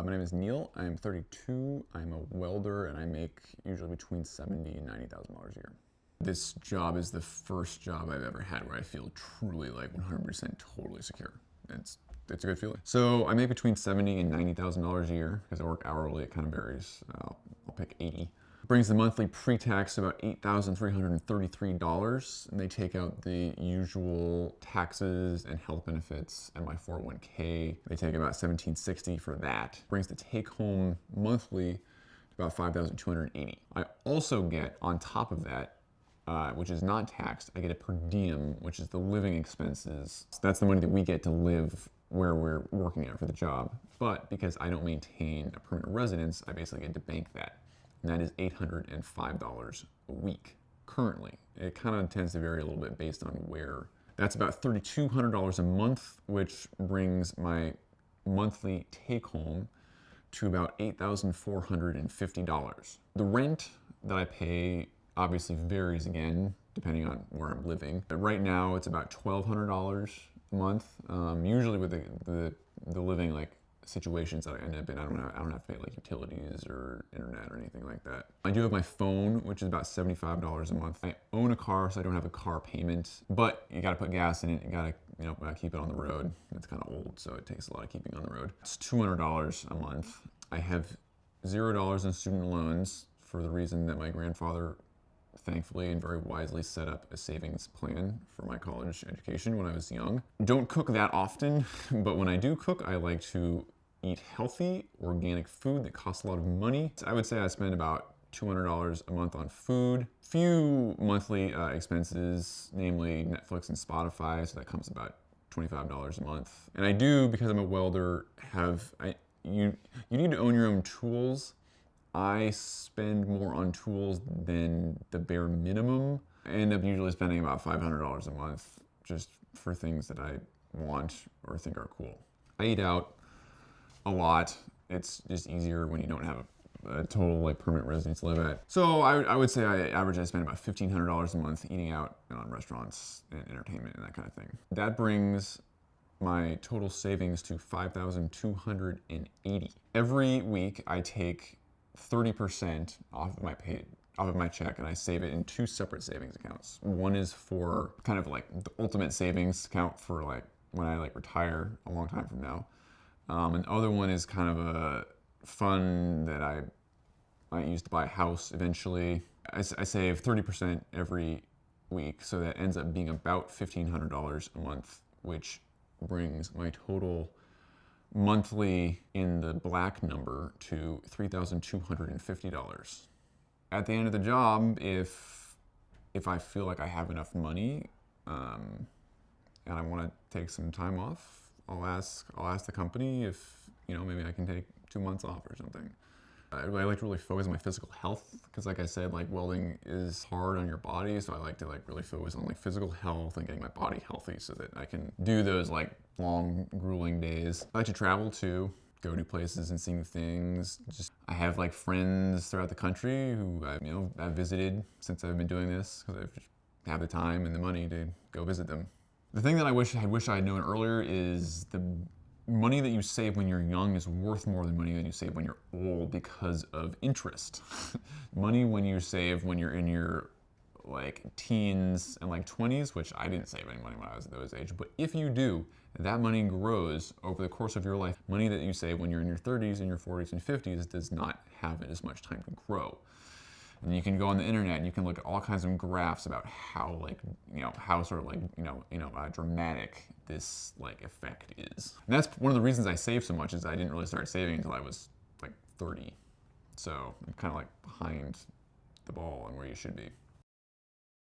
My name is Neil. I'm 32. I'm a welder, and I make usually between $70,000 and $90,000 a year. This job is the first job I've ever had where I feel truly like 100% totally secure. It's a good feeling. So I make between $70,000 and $90,000 a year because I work hourly. It kind of varies. I'll pick 80. Brings the monthly pre-tax about $8,333, and they take out the usual taxes and health benefits and my 401k. They take about $1,760 for that. Brings the take-home monthly to about $5,280. I also get on top of that, which is not taxed, I get a per diem, which is the living expenses. So that's the money that we get to live where we're working at for the job. But because I don't maintain a permanent residence, I basically get to bank that. And that is $805 a week currently. It kind of tends to vary a little bit based on where. That's about $3,200 a month, which brings my monthly take home to about $8,450. The rent that I pay obviously varies again, depending on where I'm living. But right now it's about $1,200 a month. Usually with the living like situations that I end up in, I don't have to pay like utilities or internet or anything like that. I do have my phone, which is about $75 a month. I own a car, so I don't have a car payment, but you gotta put gas in it. You gotta, keep it on the road. It's kind of old, so it takes a lot of keeping on the road. It's $200 a month. I have $0 in student loans for the reason that my grandfather thankfully and very wisely set up a savings plan for my college education when I was young. Don't cook that often, but when I do cook, I like to eat healthy, organic food that costs a lot of money. I would say I spend about $200 a month on food. Few monthly expenses, namely Netflix and Spotify, so that comes about $25 a month. And I do, because I'm a welder, you need to own your own tools. I spend more on tools than the bare minimum. I end up usually spending about $500 a month just for things that I want or think are cool. I eat out a lot. It's just easier when you don't have a total like permanent residence to live at. So I would say I spend about $1,500 a month eating out on restaurants and entertainment and that kind of thing. That brings my total savings to $5,280. Every week I take 30% off of my check, and I save it in two separate savings accounts. One is for kind of like the ultimate savings account for like when I like retire a long time from now. And the other one is kind of a fund that I might use to buy a house eventually. I save 30% every week, so that ends up being about $1,500 a month, which brings my total monthly in the black number to $3,250. At the end of the job, if I feel like I have enough money and I want to take some time off, I'll ask the company if maybe I can take 2 months off or something. I like to really focus on my physical health because, like I said, like welding is hard on your body, so I like to like really focus on like physical health and getting my body healthy so that I can do those like long, grueling days. I like to travel too, go to places and see new things. I have like friends throughout the country who I've visited since I've been doing this because I just have the time and the money to go visit them. The thing that I wish I had known earlier is the money that you save when you're young is worth more than money that you save when you're old because of interest. Money when you save when you're in your like teens and like 20s, which I didn't save any money when I was at those age, but if you do, that money grows over the course of your life. Money that you save when you're in your 30s and your 40s and 50s does not have as much time to grow. And you can go on the internet and you can look at all kinds of graphs about how dramatic this like effect is. And that's one of the reasons I save so much is I didn't really start saving until I was like 30. So I'm kind of like behind the ball on where you should be.